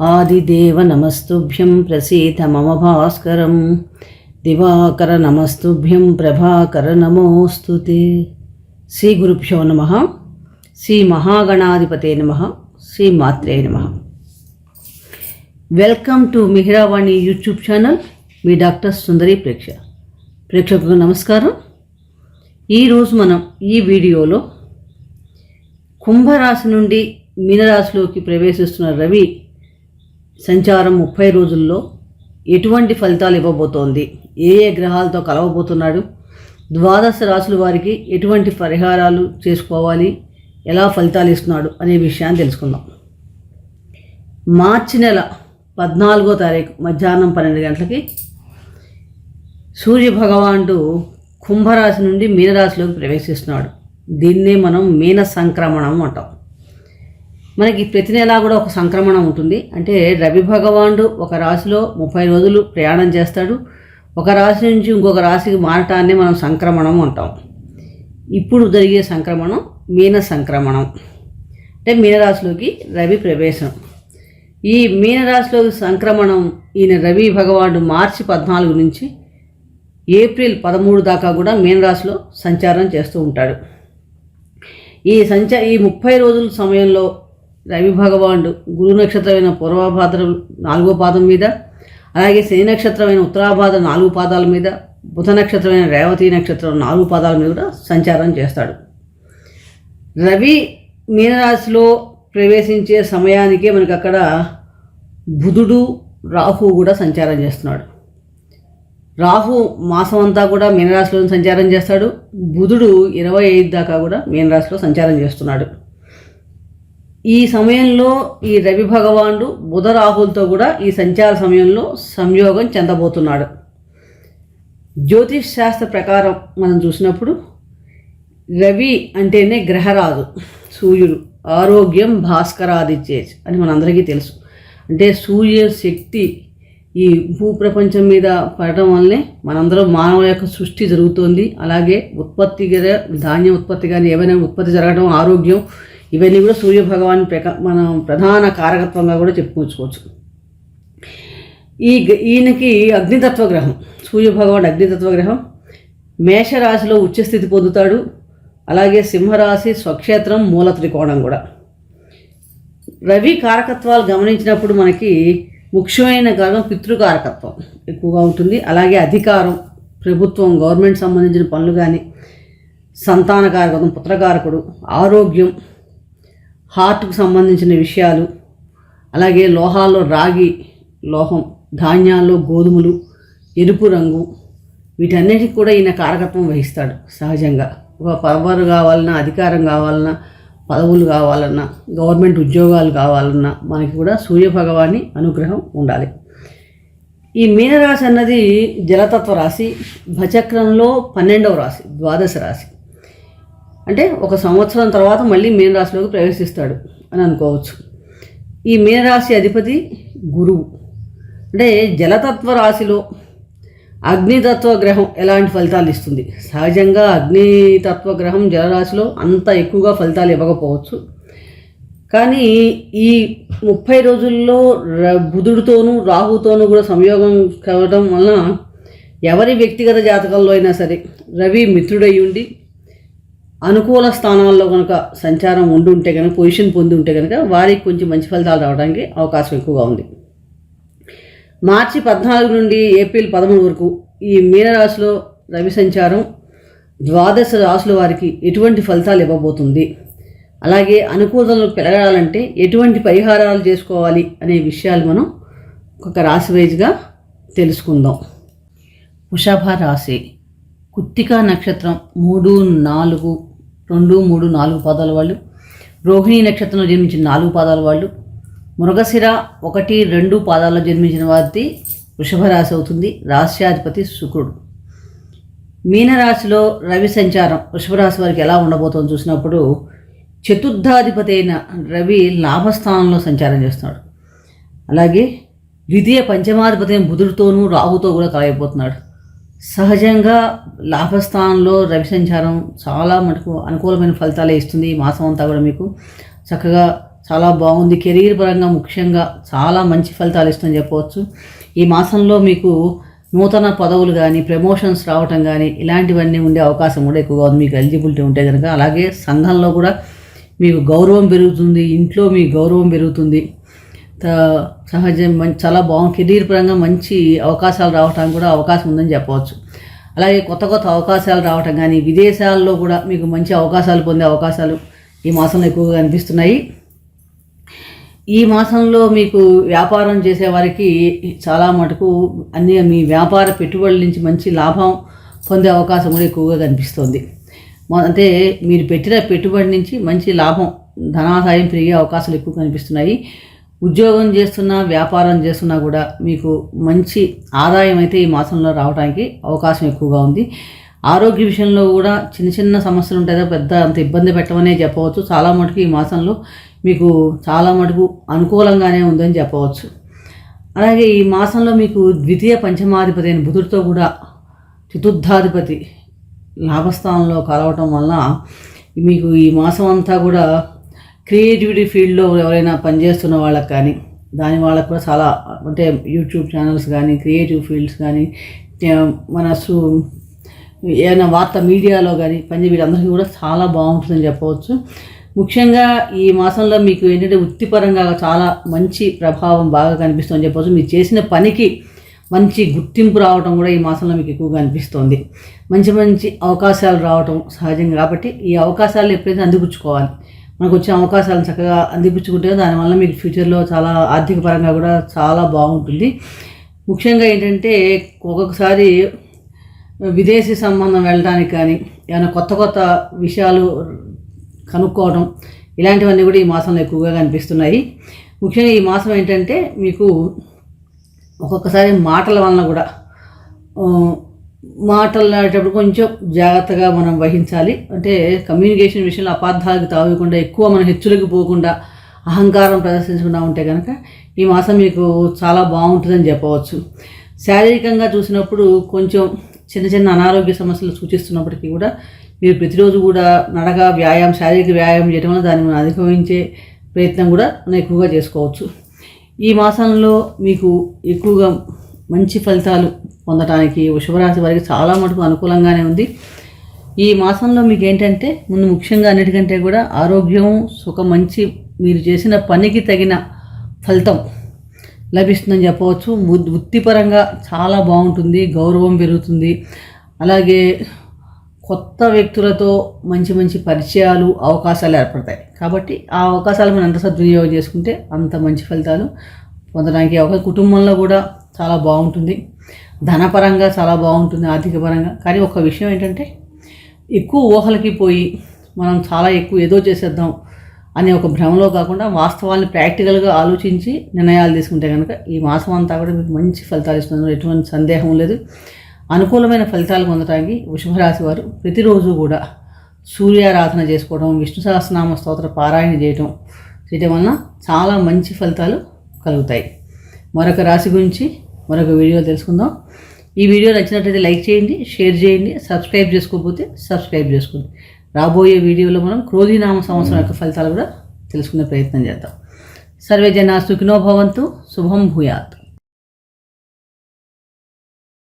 ఆదిదేవ నమస్తుభ్యం ప్రసీద మమ భాస్కరం దివాకర నమస్తుభ్యం ప్రభాకర నమోస్తుతే. శ్రీ గురుభ్యో నమః. శ్రీ మహాగణాధిపతే నమః. శ్రీ మాత్రే నమః. Welcome to Mihiravani YouTube channel. మీ డాక్టర్ సుందరి ప్రేక్షకులకు నమస్కారం. ఈరోజు మనం ఈ వీడియోలో కుంభరాశి నుండి మీనరాశిలోకి ప్రవేశిస్తున్న రవి సంచారం 30 రోజుల్లో ఎటువంటి ఫలితాలు ఇవ్వబోతోంది, ఏ ఏ గ్రహాలతో కలవబోతున్నాడు, ద్వాదశ రాశుల వారికి ఎటువంటి పరిహారాలు చేసుకోవాలి, ఎలా ఫలితాలు ఇస్తున్నాడు అనే విషయాన్ని తెలుసుకుందాం. మార్చి నెల 14వ తారీఖు మధ్యాహ్నం 12 గంటలకి సూర్యభగవానుడు కుంభరాశి నుండి మీనరాశిలోకి ప్రవేశిస్తున్నాడు. దీన్నే మనం మీన సంక్రమణం అంటాం. మనకి ప్రతి నెలా కూడా ఒక సంక్రమణం ఉంటుంది. అంటే రవి భగవానుడు ఒక రాశిలో 30 రోజులు ప్రయాణం చేస్తాడు. ఒక రాశి నుంచి ఇంకొక రాశికి మారటాన్ని మనం సంక్రమణం అంటాం. ఇప్పుడు జరిగే సంక్రమణం మీన సంక్రమణం, అంటే మీనరాశిలోకి రవి ప్రవేశం. ఈ మీనరాశిలోకి సంక్రమణం ఈయన రవి భగవానుడు మార్చి 14 నుంచి ఏప్రిల్ 13 దాకా కూడా మీనరాశిలో సంచారం చేస్తూ ఉంటాడు. ఈ 30 రోజుల సమయంలో రవి భగవానుడు గురు నక్షత్రమైన పూర్వభాద్ర 4వ పాదం మీద, అలాగే శని నక్షత్రమైన ఉత్తరాభాద్ర 4 పాదాల మీద, బుధ నక్షత్రమైన రేవతి నక్షత్రం 4 పాదాల మీద కూడా సంచారం చేస్తాడు. రవి మీనరాశిలో ప్రవేశించే సమయానికే మనకు అక్కడ బుధుడు రాహు కూడా సంచారం చేస్తున్నాడు. రాహు మాసం అంతా కూడా మీనరాశిలో సంచారం చేస్తాడు. బుధుడు 25 దాకా కూడా మీనరాశిలో సంచారం చేస్తున్నాడు. ఈ సమయంలో ఈ రవి భగవానుడు బుధ రాహులతో కూడా ఈ సంచార సమయంలో సంయోగం చెందబోతున్నాడు. జ్యోతిష్ శాస్త్ర ప్రకారం మనం చూసినప్పుడు రవి అంటేనే గ్రహరాజు, సూర్యుడు. ఆరోగ్యం భాస్కరాదిచ్చేజ్ అని మనందరికీ తెలుసు. అంటే సూర్య శక్తి ఈ భూప్రపంచం మీద పడటం వల్లనే మనందరం మానవ యొక్క సృష్టి జరుగుతోంది. అలాగే ఉత్పత్తి ధాన్యం ఉత్పత్తి కానీ ఏవైనా ఉత్పత్తి జరగడం, ఆరోగ్యం, ఇవన్నీ కూడా సూర్యభగవాన్ మనం ప్రధాన కారకత్వంగా కూడా చెప్పుకోవచ్చు. ఈయనకి అగ్నితత్వ గ్రహం, సూర్యభగవాన్ అగ్నితత్వ గ్రహం. మేషరాశిలో ఉచ్చస్థితి పొందుతాడు. అలాగే సింహరాశి స్వక్షేత్రం మూల త్రికోణం కూడా. రవి కారకత్వాలు గమనించినప్పుడు మనకి ముఖ్యమైన కారణం పితృకారకత్వం ఎక్కువగా ఉంటుంది. అలాగే అధికారం, ప్రభుత్వం, గవర్నమెంట్ సంబంధించిన పనులు కానీ, సంతానకారకత్వం, పుత్రకారకుడు, ఆరోగ్యం, హార్ట్కు సంబంధించిన విషయాలు, అలాగే లోహాల్లో రాగి లోహం, ధాన్యాల్లో గోధుమలు, ఎరుపు రంగు, వీటన్నిటికి కూడా ఈయన కారకత్వం వహిస్తాడు. సహజంగా ఒక పవర్ కావాలన్నా, అధికారం కావాలన్నా, పదవులు కావాలన్నా, గవర్నమెంట్ ఉద్యోగాలు కావాలన్నా మనకి కూడా సూర్యభగవాని అనుగ్రహం ఉండాలి. ఈ మీనరాశి అన్నది జలతత్వ రాశి. భచక్రంలో 12వ రాశి, ద్వాదశ రాశి. అంటే ఒక సంవత్సరం తర్వాత మళ్ళీ మీనరాశిలోకి ప్రవేశిస్తాడు అని అనుకోవచ్చు. ఈ మీనరాశి అధిపతి గురువు. అంటే జలతత్వ రాశిలో అగ్నితత్వ గ్రహం ఎలాంటి ఫలితాలు ఇస్తుంది? సహజంగా అగ్నితత్వ గ్రహం జలరాశిలో అంత ఎక్కువగా ఫలితాలు ఇవ్వకపోవచ్చు. కానీ ఈ 30 రోజుల్లో బుధుడితోనూ రాహుతోనూ కూడా సంయోగం కావడం వలన ఎవరి వ్యక్తిగత జాతకంలో అయినా సరే రవి మిత్రుడై ఉండి అనుకూల స్థానాల్లో కనుక సంచారం ఉండుంటే కనుక, పొజిషన్ పొంది ఉంటే కనుక వారికి కొంచెం మంచి ఫలితాలు రావడానికి అవకాశం ఎక్కువగా ఉంది. మార్చి 14 నుండి ఏప్రిల్ 13 వరకు ఈ మీనరాశిలో రవి సంచారం ద్వాదశ రాశుల వారికి ఎటువంటి ఫలితాలు ఇవ్వబోతుంది, అలాగే అనుకూలతలు పెరగాలంటే ఎటువంటి పరిహారాలు చేసుకోవాలి అనే విషయాలు మనం ఒక రాశి వైజ్గా తెలుసుకుందాం. వృషభ రాశి, కృత్తికా నక్షత్రం 3, 4, 2, 3, 4 పాదాల వాళ్ళు, రోహిణి నక్షత్రంలో జన్మించిన 4 పాదాల వాళ్ళు, మృగశిర 1, 2 పాదాల్లో జన్మించిన వారిది వృషభ రాశి అవుతుంది. రాశ్యాధిపతి శుక్రుడు. మీనరాశిలో రవి సంచారం వృషభ రాశి వారికి ఎలా ఉండబోతుందో చూసినప్పుడు చతుర్థాధిపతి అయిన రవి లాభస్థానంలో సంచారం చేస్తున్నాడు. అలాగే ద్వితీయ పంచమాధిపతి అయిన బుధుడితోనూ రాహుతో కూడా కలయిపోతున్నాడు. సహజంగా లాభస్థానంలో రవి సంచారం చాలా మటుకు అనుకూలమైన ఫలితాలే ఇస్తుంది. ఈ మాసం అంతా కూడా మీకు చక్కగా చాలా బాగుంది. కెరీర్ పరంగా ముఖ్యంగా చాలా మంచి ఫలితాలు ఇస్తుందని చెప్పవచ్చు. ఈ మాసంలో మీకు నూతన పదవులు కానీ ప్రమోషన్స్ రావటం కానీ ఇలాంటివన్నీ ఉండే అవకాశం కూడా ఎక్కువగా ఉంది మీకు ఎలిజిబిలిటీ ఉంటే కనుక. అలాగే సంఘంలో కూడా మీకు గౌరవం పెరుగుతుంది, ఇంట్లో మీ గౌరవం పెరుగుతుంది. సహజం చాలా బాగుంది. కెరీర్ పరంగా మంచి అవకాశాలు రావడానికి కూడా అవకాశం ఉందని చెప్పవచ్చు. అలాగే కొత్త కొత్త అవకాశాలు రావటం కానీ విదేశాల్లో కూడా మీకు మంచి అవకాశాలు పొందే అవకాశాలు ఈ మాసంలో ఎక్కువగా కనిపిస్తున్నాయి. ఈ మాసంలో మీకు వ్యాపారం చేసేవారికి చాలా మటుకు అన్ని మీ వ్యాపార పెట్టుబడుల నుంచి మంచి లాభం పొందే అవకాశం కూడా ఎక్కువగా కనిపిస్తుంది. అంటే మీరు పెట్టిన పెట్టుబడి నుంచి మంచి లాభం ధనాదాయం పెరిగే అవకాశాలు ఎక్కువ కనిపిస్తున్నాయి. ఉద్యోగం చేస్తున్నా వ్యాపారం చేస్తున్నా కూడా మీకు మంచి ఆదాయం అయితే ఈ మాసంలో రావడానికి అవకాశం ఎక్కువగా ఉంది. ఆరోగ్య విషయంలో కూడా చిన్న చిన్న సమస్యలు ఉంటాయి, పెద్ద అంత ఇబ్బంది పెట్టమనే చెప్పవచ్చు. చాలా మటుకు ఈ మాసంలో మీకు చాలా మటుకు అనుకూలంగానే ఉందని చెప్పవచ్చు. అలాగే ఈ మాసంలో మీకు ద్వితీయ పంచమాధిపతి అయిన బుధుడితో కూడా చతుర్థాధిపతి లాభస్థానంలో కలవటం వలన మీకు ఈ మాసం అంతా కూడా క్రియేటివిటీ ఫీల్డ్లో ఎవరైనా పనిచేస్తున్న వాళ్ళకి కానీ దాని వాళ్ళకు కూడా చాలా, అంటే యూట్యూబ్ ఛానల్స్ కానీ క్రియేటివ్ ఫీల్డ్స్ కానీ మన ఏదైనా వార్తా మీడియాలో కానీ వీళ్ళందరికీ కూడా చాలా బాగుంటుందని చెప్పవచ్చు. ముఖ్యంగా ఈ మాసంలో మీకు ఏంటంటే వృత్తిపరంగా చాలా మంచి ప్రభావం బాగా కనిపిస్తుందని చెప్పవచ్చు. మీరు చేసిన పనికి మంచి గుర్తింపు రావడం కూడా ఈ మాసంలో మీకు ఎక్కువగా అనిపిస్తుంది. మంచి మంచి అవకాశాలు రావటం సహజంగా, కాబట్టి ఈ అవకాశాలు ఎప్పుడైతే అందిపుచ్చుకోవాలి. మనకు వచ్చిన అవకాశాలను చక్కగా అందిపుచ్చుకుంటే దానివల్ల మీకు ఫ్యూచర్లో చాలా ఆర్థిక పరంగా కూడా చాలా బాగుంటుంది. ముఖ్యంగా ఏంటంటే ఒక్కొక్కసారి విదేశీ సంబంధం వెళ్ళడానికి కానీ ఏమైనా కొత్త కొత్త విషయాలు కనుక్కోవడం ఇలాంటివన్నీ కూడా ఈ మాసంలో ఎక్కువగా కనిపిస్తున్నాయి. ముఖ్యంగా ఈ మాసం ఏంటంటే మీకు ఒక్కొక్కసారి మాటల వలన కూడా మాట్లాడేటప్పుడు కొంచెం జాగ్రత్తగా మనం వహించాలి. అంటే కమ్యూనికేషన్ విషయంలో అపార్థాలకు తాగకుండా ఎక్కువ మనం హెచ్చులకు పోకుండా అహంకారం ప్రదర్శించకుండా ఉంటే కనుక ఈ మాసం మీకు చాలా బాగుంటుందని చెప్పవచ్చు. శారీరకంగా చూసినప్పుడు కొంచెం చిన్న చిన్న అనారోగ్య సమస్యలు సూచిస్తున్నప్పటికీ కూడా మీరు ప్రతిరోజు కూడా నడక వ్యాయామం, శారీరక వ్యాయామం చేయడం వల్ల దాన్ని మనం అధిగమించే ప్రయత్నం కూడా మనం ఎక్కువగా చేసుకోవచ్చు. ఈ మాసంలో మీకు ఎక్కువగా మంచి ఫలితాలు పొందడానికి వృషభరాశి వారికి చాలా మటుకు అనుకూలంగానే ఉంది. ఈ మాసంలో మీకు ఏంటంటే ముందు ముఖ్యంగా అన్నిటికంటే కూడా ఆరోగ్యం, సుఖం, మంచి మీరు చేసిన పనికి తగిన ఫలితం లభిస్తుందని చెప్పవచ్చు. వృత్తిపరంగా చాలా బాగుంటుంది, గౌరవం పెరుగుతుంది. అలాగే కొత్త వ్యక్తులతో మంచి మంచి పరిచయాలు, అవకాశాలు ఏర్పడతాయి. కాబట్టి ఆ అవకాశాలు మనం ఎంత సద్వినియోగం చేసుకుంటే అంత మంచి ఫలితాలు పొందడానికి అవకాశం. కుటుంబంలో కూడా చాలా బాగుంటుంది, ధనపరంగా చాలా బాగుంటుంది, ఆర్థిక పరంగా. కానీ ఒక విషయం ఏంటంటే ఎక్కువ ఊహలకి పోయి మనం చాలా ఎక్కువ ఏదో చేసేద్దాం అనే ఒక భ్రమలో కాకుండా వాస్తవాన్ని ప్రాక్టికల్గా ఆలోచించి నిర్ణయాలు తీసుకుంటే కనుక ఈ మాసం అంతా కూడా మీకు మంచి ఫలితాలు ఇస్తుంది, ఎటువంటి సందేహం లేదు. అనుకూలమైన ఫలితాలు పొందడానికి వృషభరాశి వారు ప్రతిరోజు కూడా సూర్యారాధన చేసుకోవడం, విష్ణు సహస్రనామ స్తోత్ర పారాయణ చేయడం వలన చాలా మంచి ఫలితాలు కలుగుతాయి. మరొక రాశి గురించి మరొక వీడియో తెలుసుకుందాం. ఈ వీడియో నచ్చినట్లయితే లైక్ చేయండి, షేర్ చేయండి, సబ్స్క్రైబ్ చేసుకోకపోతే సబ్స్క్రైబ్ చేసుకోండి. రాబోయే వీడియోలో మనం క్రోధీనామ సంవత్సరం యొక్క ఫలితాలు కూడా తెలుసుకునే ప్రయత్నం చేద్దాం. సర్వే జనా సుఖినో భవంతు. శుభం భూయాత్.